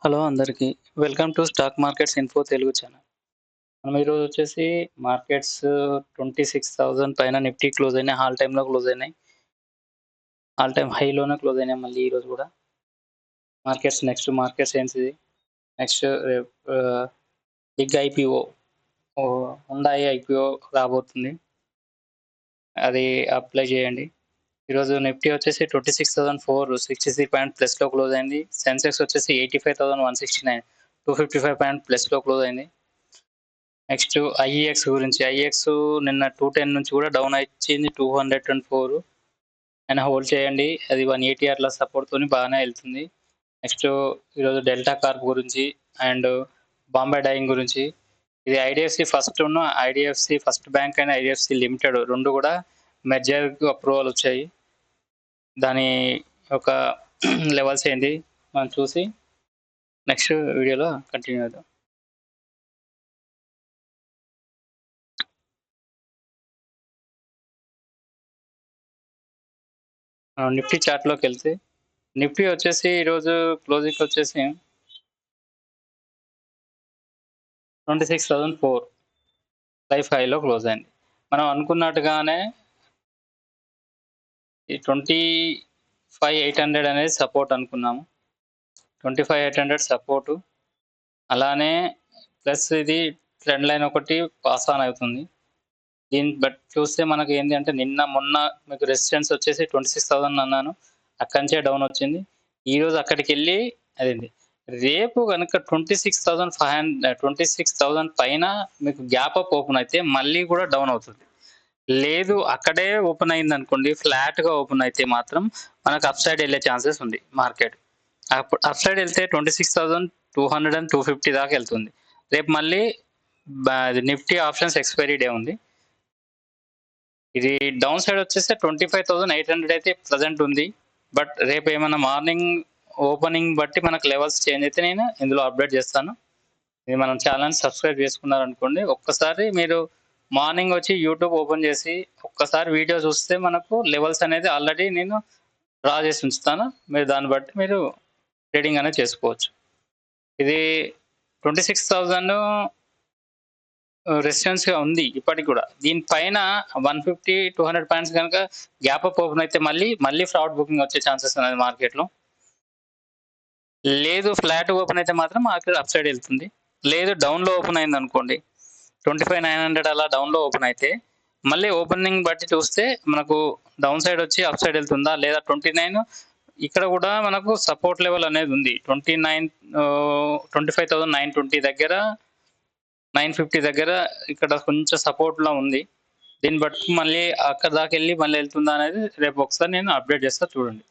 Hello అందరికీ. Welcome to stock markets info Telugu channel. మనం ఈరోజు వచ్చేసి మార్కెట్స్ 26,000 పైన నిఫ్టీ క్లోజ్ అయినాయి. ఆల్ టైమ్‌లో క్లోజ్ అయినాయి. ఆల్ టైమ్ హైలోనే క్లోజ్ అయినాయి మళ్ళీ ఈరోజు గూడా. నెక్స్ట్ మార్కెట్స్ ఏంటిది? నెక్స్ట్ ఆహ్, బిగ్ ఐపీఓ హుండాయ్ ఐపీఓ రాబోతుంది. అది అప్లై చేయండి. ఈరోజు నిఫ్టీ వచ్చేసి 26,463 పాయింట్ ప్లస్‌లో క్లోజ్ అయింది. సెన్సెక్స్ వచ్చేసి 85,169 255 పాయింట్ ప్లస్‌లో క్లోజ్ అయింది. నెక్స్ట్ ఐఈఎక్స్ గురించి. ఐఈఎక్స్ నిన్న 210 నుంచి కూడా డౌన్ వచ్చింది 204. అయినా హోల్డ్ చేయండి. అది 180 అట్లా సపోర్ట్‌తోని బాగానే వెళ్తుంది. నెక్స్ట్ ఈరోజు డెల్టా కార్ప్ గురించి అండ్ బాంబే డైయింగ్ గురించి. ఇది IDFC first bank and IDFC limited 2 కూడా మెర్జర్‌కి అప్రూవల్ వచ్చాయి. దాని యొక్క లెవెల్స్ ఏంటి మనం చూసి నెక్స్ట్ వీడియోలో కంటిన్యూ అవుదాం. నిఫ్టీ చార్ట్‌లోకి వెళ్తే నిఫ్టీ వచ్చేసి ఈరోజు క్లోజింగ్ వచ్చేసి 26,004 లైఫ్ హైలో క్లోజ్ అయింది. మనం అనుకున్నట్టుగానే ఈ 25,800 అనేది సపోర్ట్ అనుకున్నాము. 25,800 సపోర్టు. అలానే ప్లస్ ఇది ట్రెండ్ లైన్ ఒకటి పాస్ ఆన్ అవుతుంది. దీన్ని బట్టి చూస్తే మనకు ఏంది అంటే మొన్న మీకు రెసిస్టెన్స్ వచ్చేసి 26,000 అన్నాను. అక్కడి నుంచే డౌన్ వచ్చింది. ఈరోజు అక్కడికెళ్ళి అదేంటి రేపు గనుక 26,000 పైన మీకు గ్యాప్ అప్ ఓపెన్ అయితే మళ్ళీ కూడా డౌన్ అవుతుంది. లేదు అక్కడే ఓపెన్ అయిందనుకోండి, ఫ్లాట్‌గా ఓపెన్ అయితే మాత్రం మనకు అప్ సైడ్ వెళ్ళే ఛాన్సెస్ ఉంది మార్కెట్. అప్పుడు అప్ సైడ్ వెళ్తే 26,200 అండ్ 250 దాకా వెళ్తుంది. రేపు మళ్ళీ నిఫ్టీ ఆప్షన్స్ ఎక్స్‌పైరీ డే ఉంది. ఇది డౌన్ సైడ్ వచ్చేస్తే 25,800 అయితే ప్రెజెంట్ ఉంది. బట్ రేపు ఏమన్నా మార్నింగ్ ఓపెనింగ్ బట్టి మనకు లెవెల్స్ చేంజ్ అయితే నేను ఇందులో అప్డేట్ చేస్తాను. ఇది మనం ఛానల్ సబ్స్క్రైబ్ చేసుకున్నారనుకోండి, ఒక్కసారి మీరు మార్నింగ్ వచ్చి యూట్యూబ్ ఓపెన్ చేసి ఒక్కసారి వీడియో చూస్తే మనకు లెవెల్స్ అనేది ఆల్రెడీ నేను డ్రా చేసి ఉంచుతాను. మీరు దాన్ని బట్టి మీరు ట్రేడింగ్ అనేది చేసుకోవచ్చు. ఇది 26,000 రెసిస్టెన్స్‌గా ఉంది ఇప్పటికి కూడా. దీనిపైన 150, 200 పాయింట్స్ గనుక గ్యాప్ అప్ ఓపెన్ అయితే మళ్ళీ ఫ్రాడ్ బుకింగ్ వచ్చే ఛాన్సెస్ ఉన్నది మార్కెట్‌లో. లేదు ఫ్లాట్ ఓపెన్ అయితే మాత్రం మార్కెట్ అప్ సైడ్ వెళ్తుంది. లేదు డౌన్‌లో ఓపెన్ అయిందనుకోండి, 25,900 అలా డౌన్‌లో ఓపెన్ అయితే మళ్ళీ ఓపెనింగ్ బట్టి చూస్తే మనకు డౌన్ సైడ్ వచ్చి అప్ సైడ్ వెళ్తుందా లేదా 29 ఇక్కడ కూడా మనకు సపోర్ట్ లెవెల్ అనేది ఉంది. 25,920 దగ్గర 950 దగ్గర ఇక్కడ కొంచెం సపోర్ట్‌లో ఉంది. దీన్ని బట్టి మళ్ళీ అక్కడి దాకా వెళ్ళి మళ్ళీ వెళ్తుందా అనేది రేపు ఒకసారి నేను అప్డేట్ చేస్తా చూడండి.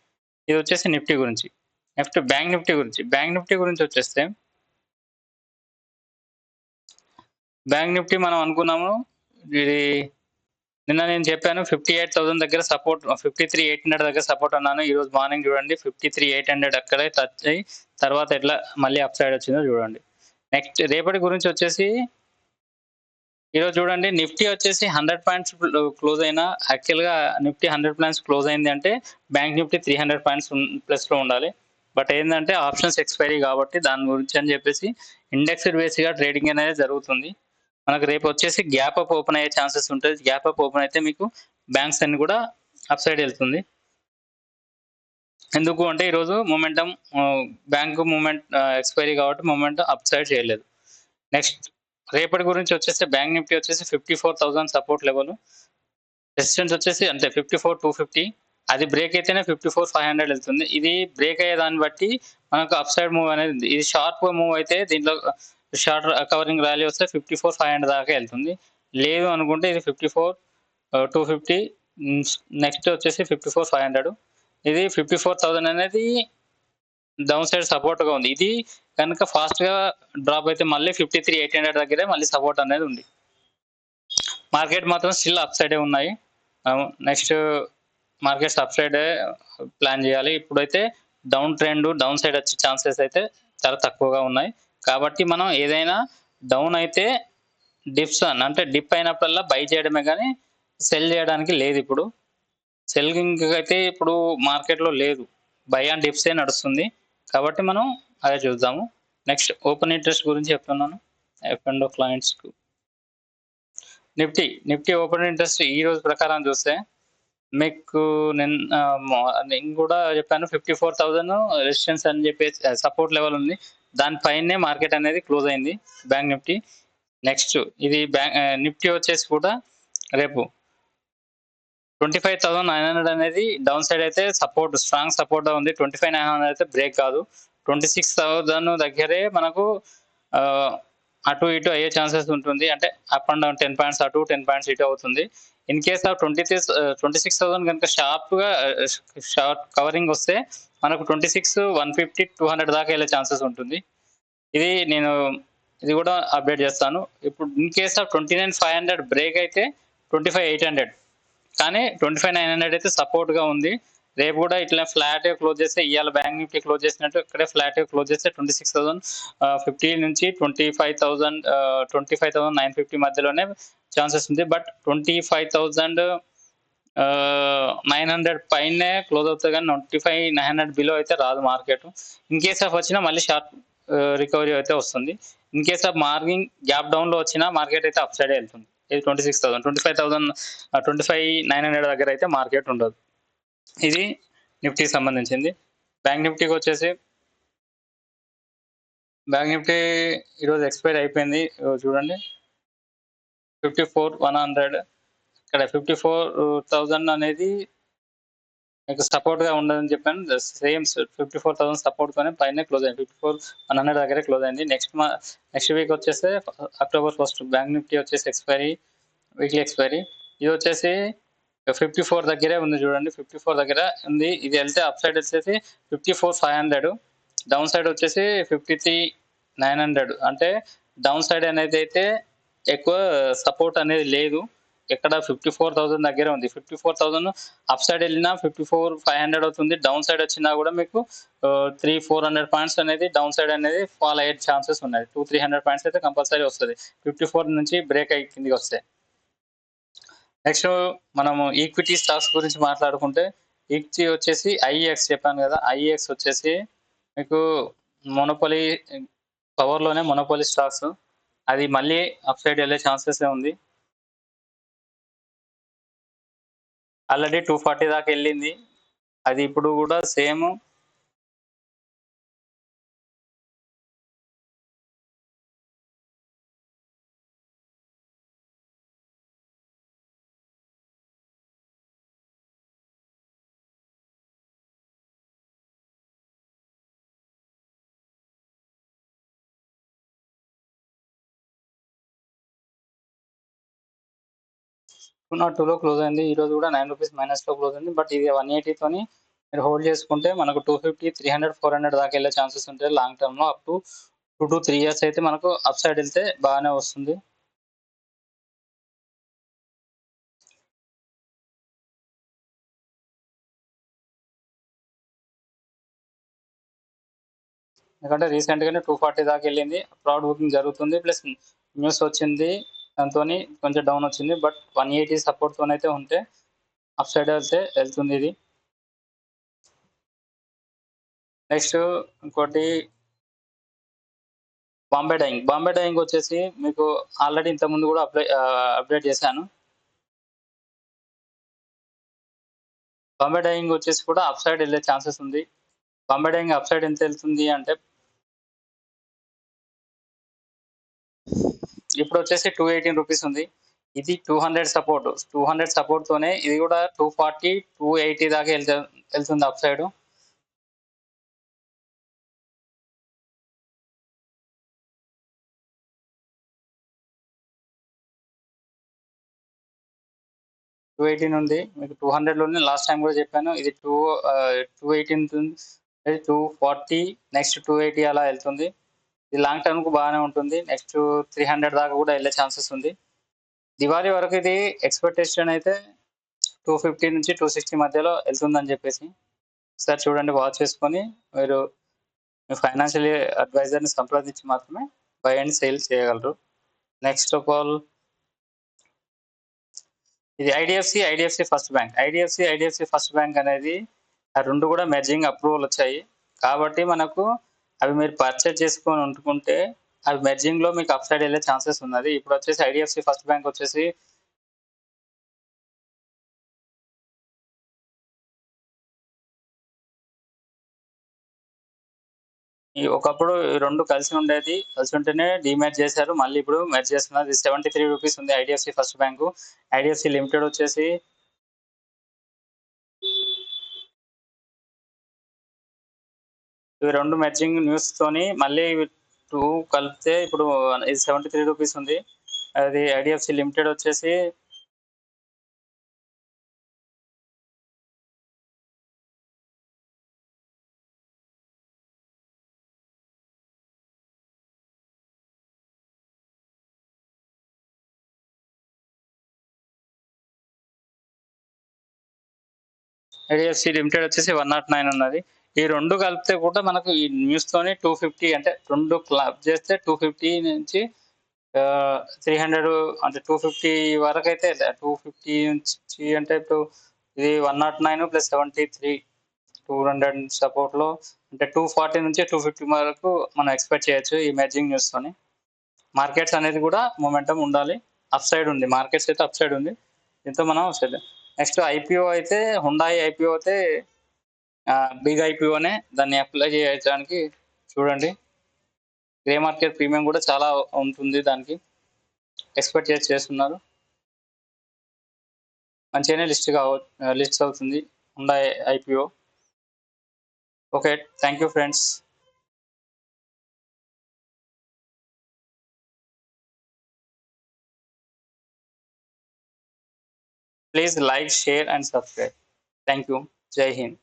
ఇది వచ్చేసి నిఫ్టీ గురించి. నెక్స్ట్ బ్యాంక్ నిఫ్టీ గురించి వచ్చేస్తే బ్యాంక్ నిఫ్టీ మనం అనుకున్నాము ఇది నిన్న నేను చెప్పాను 58,000 దగ్గర సపోర్ట్ 53,800 దగ్గర సపోర్ట్ అన్నాను. ఈరోజు మార్నింగ్ చూడండి 53,800 అక్కడే టచ్ అయ్యి తర్వాత ఎట్లా మళ్ళీ అప్ సైడ్ వచ్చిందో చూడండి. నెక్స్ట్ రేపటి గురించి వచ్చేసి ఈరోజు చూడండి నిఫ్టీ వచ్చేసి 100 పాయింట్స్ క్లోజ్ అయినా యాక్చువల్‌గా నిఫ్టీ 100 పాయింట్స్ క్లోజ్ అయింది అంటే బ్యాంక్ నిఫ్టీ 300 పాయింట్స్ ప్లస్‌లో ఉండాలి. బట్ ఏంటంటే ఆప్షన్స్ ఎక్స్‌పైరీ కాబట్టి దాని గురించి అని చెప్పేసి ఇండెక్స్డ్ బేస్‌గా ట్రేడింగ్ అనేది జరుగుతుంది. మనకు రేపు వచ్చేసి గ్యాప్ అప్ ఓపెన్ అయ్యే ఛాన్సెస్ ఉంటాయి. గ్యాప్ అప్ ఓపెన్ అయితే మీకు బ్యాంక్స్ అన్ని కూడా అప్ సైడ్ వెళ్తుంది. ఎందుకు అంటే ఈరోజు మొమెంటమ్ బ్యాంక్ మూవ్‌మెంట్ ఎక్స్‌పైరీ కాబట్టి మొమెంటమ్ అప్ సైడ్ చేయలేదు. నెక్స్ట్ రేపటి గురించి వచ్చేసి బ్యాంక్ నిఫ్టీ వచ్చేసి 54,000 సపోర్ట్ లెవెల్. రెసిస్టెన్స్ వచ్చేసి అంతే 54,250. అది బ్రేక్ అయితేనే 54,500 వెళ్తుంది. ఇది బ్రేక్ అయ్యే దాన్ని బట్టి మనకు అప్ సైడ్ మూవ్ అనేది ఉంది. ఇది షార్ప్‌గా మూవ్ అయితే దీంట్లో షార్ట్ కవరింగ్ ర్యాలీ వస్తే 54,500 దాకా వెళ్తుంది. లేదు అనుకుంటే ఇది 54,250 నెక్స్ట్ వచ్చేసి 54,500. ఇది 54,000 అనేది డౌన్ సైడ్ సపోర్ట్‌గా ఉంది. ఇది కనుక ఫాస్ట్‌గా డ్రాప్ అయితే మళ్ళీ 53,800 దగ్గరే మళ్ళీ సపోర్ట్ అనేది ఉంది. మార్కెట్ మాత్రం స్టిల్ అప్ సైడే ఉన్నాయి. నెక్స్ట్ మార్కెట్స్ అప్ సైడే ప్లాన్ చేయాలి. ఇప్పుడైతే డౌన్ సైడ్ వచ్చే ఛాన్సెస్ అయితే చాలా తక్కువగా ఉన్నాయి. కాబట్టి మనం ఏదైనా డౌన్ అయితే అంటే డిప్ అయినప్పుడల్లా బై చేయడమే కానీ సెల్ చేయడానికి లేదు ఇప్పుడు. సెల్లింగ్ అయితే ఇప్పుడు మార్కెట్‌లో లేదు. బై అండ్ డిప్సే నడుస్తుంది. కాబట్టి మనం అదే చూద్దాము. నెక్స్ట్ ఓపెన్ ఇంట్రెస్ట్ గురించి చెప్తున్నాను ఎఫ్ అండ్ క్లయింట్స్కు. నిఫ్టీ ఓపెన్ ఇంట్రెస్ట్ ఈ రోజు ప్రకారం చూస్తే మీకు నేను కూడా చెప్పాను 54,000 రెసిస్టెన్స్ అని చెప్పేసి సపోర్ట్ లెవెల్ ఉంది. దానిపైనే మార్కెట్ అనేది క్లోజ్ అయింది బ్యాంక్ నిఫ్టీ. నెక్స్ట్ ఇది నిఫ్టీ వచ్చేసి కూడా రేపు 25,900 అనేది డౌన్ సైడ్ అయితే స్ట్రాంగ్ సపోర్ట్ ఉంది. 25,900 అయితే బ్రేక్ కాదు. 26,000 దగ్గరే మనకు అటు ఇటు అయ్యే ఛాన్సెస్ ఉంటుంది. అంటే అప్ అండ్ డౌన్ 10 పాయింట్స్ అటు 10 పాయింట్స్ ఇటు అవుతుంది. ఇన్ కేస్ ఆఫ్ 26,000 కనుక షార్ట్ కవరింగ్ వస్తే మనకు 26, 150, 200 దాకా వెళ్ళే ఛాన్సెస్ ఉంటుంది. ఇది కూడా అప్డేట్ చేస్తాను. ఇప్పుడు ఇన్ కేస్ ఆఫ్ 29,500 బ్రేక్ అయితే 25,800, కానీ 25,900 అయితే సపోర్ట్ గా ఉంది. రేపు కూడా ఇట్లా ఫ్లాట్ క్లోజ్ చేస్తే ఇవాళ బ్యాంక్ నిఫ్టీ క్లోజ్ చేసినట్టు ఇక్కడే ఫ్లాట్ క్లోజ్ చేస్తే 26,050 నుంచి 25,950 మధ్యలోనే ఛాన్సెస్ ఉంది. బట్ 25,900 పైనే క్లోజ్ అవుతుంది, కానీ 25,900 బిలో అయితే రాదు మార్కెట్. ఇన్ కేస్ ఆఫ్ వచ్చినా మళ్ళీ షార్ట్ రికవరీ అయితే వస్తుంది. In case of marking gap down లో వచ్చినా మార్కెట్ అయితే అప్ సైడ్ వెళ్తుంది. ఇది 26,000, 25,900 దగ్గర అయితే మార్కెట్ ఉండదు. ఇది నిఫ్టీకి సంబంధించింది. బ్యాంక్ నిఫ్టీకి వచ్చేసి బ్యాంక్ నిఫ్టీ ఈరోజు ఎక్స్పైర్ అయిపోయింది. చూడండి 54,100, ఇక్కడ 54,000 అనేది మీకు సపోర్ట్ గా ఉండదని చెప్పాను. సేమ్ 54,000 సపోర్ట్ తోనే పైన క్లోజ్ అయింది. 54,100 దగ్గర క్లోజ్ అయింది. నెక్స్ట్ వీక్ వచ్చేసి అక్టోబర్ 1 బ్యాంక్ నిఫ్టీ వచ్చేసి వీక్లీ ఎక్స్పైరీ. ఇది వచ్చేసి 54 దగ్గరే ఉంది. చూడండి 54 దగ్గర ఉంది. ఇది వెళ్తే అప్ సైడ్ వచ్చేసి 54,500, డౌన్ సైడ్ వచ్చేసి 53,900. అంటే డౌన్ సైడ్ అనేది అయితే ఎక్కువ సపోర్ట్ అనేది లేదు. ఎక్కడ 54,000 దగ్గర ఉంది. 54,000 అప్ సైడ్ వెళ్ళినా 54,500 అవుతుంది. డౌన్ సైడ్ వచ్చినా కూడా మీకు 300-400 పాయింట్స్ అనేది డౌన్ సైడ్ అనేది ఫాల్ అయ్యే ఛాన్సెస్ ఉన్నాయి. 200-300 పాయింట్స్ అయితే కంపల్సరీ వస్తుంది 54 నుంచి బ్రేక్ అయ్యి కిందికి వస్తే. నెక్స్ట్ మనము ఈక్విటీ స్టాక్స్ గురించి మాట్లాడుకుంటే, ఈక్విటీ వచ్చేసి ఐఈఎక్స్ చెప్పాను కదా. ఐఈఎక్స్ వచ్చేసి మీకు మొనోపొలీ పవర్లోనే మొనోపొలీ స్టాక్స్. అది మళ్ళీ అప్ సైడ్ వెళ్ళే ఛాన్సెస్ ఉంది. ఆల్రెడీ 240 దాకా వెళ్ళింది. అది ఇప్పుడు కూడా సేమ్ $202లో క్లోజ్ అయింది. ఈ రోజు కూడా ₹9 మైనస్ లో క్లోజ్ అయింది. బట్ ఇది 180 తోని మీరు హోల్డ్ చేసుకుంటే మనకు 250, 300, 400 దాకా వెళ్ళే ఛాన్సెస్ ఉంటాయి లాంగ్ టర్మ్ లో. అప్ టు 2 to 3 years అయితే మనకు అప్ సైడ్ వెళ్తే బాగానే వస్తుంది. ఎందుకంటే రీసెంట్ గానే 240 దాకా వెళ్ళింది. ప్రాడ్ బుకింగ్ జరుగుతుంది, ప్లస్ న్యూస్ వచ్చింది, దాంతో కొంచెం డౌన్ వచ్చింది. బట్ 180 సపోర్ట్ తోనైతే ఉంటే అప్ సైడ్ అయితే వెళ్తుంది ఇది. నెక్స్ట్ ఇంకోటి బాంబే డైయింగ్ వచ్చేసి మీకు ఆల్రెడీ ఇంతకుముందు కూడా అప్డేట్ చేశాను. బాంబే డైయింగ్ వచ్చేసి కూడా అప్ సైడ్ వెళ్ళే ఛాన్సెస్ ఉంది. బాంబే డైయింగ్ అప్ సైడ్ ఎంత వెళ్తుంది అంటే ఇప్పుడు వచ్చేసి ₹218 ఉంది. ఇది 200 సపోర్ట్ తోనే ఇది కూడా 240, 280 దాకా వెళ్తుంది అప్ సైడ్. $218 ఉంది. మీకు 200 లోనే లాస్ట్ టైం కూడా చెప్పాను. ఇది 218, 240, నెక్స్ట్ 280 అలా వెళ్తుంది. ఇది లాంగ్ టర్మ్ కు బాగానే ఉంటుంది. నెక్స్ట్ 300 దాకా కూడా వెళ్ళే ఛాన్సెస్ ఉంది. దివాళీ వరకు ఇది ఎక్స్పెక్టేషన్ అయితే 250 నుంచి 260 మధ్యలో వెళ్తుందని చెప్పేసి ఒకసారి చూడండి, వాచ్ చేసుకొని మీరు మీ ఫైనాన్షియల్ అడ్వైజర్ని సంప్రదించి మాత్రమే బై అండ్ సేల్ చేయగలరు. నెక్స్ట్ ఆఫ్ ఆల్ ఇది IDFC first bank. IDFC first bank అనేది ఆ రెండు కూడా మెర్జింగ్ అప్రూవల్ వచ్చాయి. కాబట్టి మనకు అవి మీరు పర్చేజ్ చేసుకొని ఉంటుకుంటే అవి మెర్జింగ్‌లో మీకు అప్ సైడ్ ఎళ్ళే ఛాన్సెస్ ఉన్నది. ఇప్పుడొచ్చేసి ఐడీఎఫ్‌సి ఫస్ట్ బ్యాంక్ వచ్చేసి ఒకప్పుడు ఈ 2 కలిసి ఉండేది. కలిసి ఉంటేనే డీమర్జ్ చేశారు. మళ్ళీ ఇప్పుడు మెర్జ్ చేస్తున్నారు. ఇది రూ. 73 ఉంది ఐడీఎఫ్‌సి ఫస్ట్ బ్యాంకు. ఐడీఎఫ్‌సి లిమిటెడ్ వచ్చేసి ఇవి 2 మెర్జింగ్ న్యూస్‌తోని మళ్ళీ 2 కలిపితే ఇప్పుడు ఇది రూ. 73 ఉంది. అది ఐడీఎఫ్‌సి లిమిటెడ్ వచ్చేసి ఐడీఎఫ్‌సి లిమిటెడ్ వచ్చేసి 109 ఉన్నది. ఈ 2 కలిపితే కూడా మనకు ఈ న్యూస్‌తోని 250 అంటే 2 క్లబ్ చేస్తే 250 నుంచి 300 అంటే 250 వరకైతే 250 నుంచి అంటే ఇప్పుడు ఇది 109 ప్లస్ 73 200 సపోర్ట్‌లో అంటే 240 నుంచి 250 వరకు మనం ఎక్స్‌పెక్ట్ చేయొచ్చు ఈ మెర్జింగ్ న్యూస్‌తోని. మార్కెట్స్ అనేది కూడా మొమెంటమ్ ఉండాలి. అప్ సైడ్ ఉంది. మార్కెట్స్ అయితే అప్ సైడ్ ఉంది. దీంతో మనం నెక్స్ట్ ఐపీఓ అయితే హుండాయ్ ఐపీఓ అయితే బిగ్ ఐపీఓనే దాన్ని అప్లై చేయడానికి చూడండి. గ్రే మార్కెట్ ప్రీమియం కూడా చాలా ఉంటుంది దానికి. ఎక్స్‌పెక్ట్ చేస్తున్నారు. మంచిగానే లిస్ట్ అవుతుంది Hyundai IPO. Okay. Thank you friends. Please like, share and subscribe. Thank you. జై హింద్.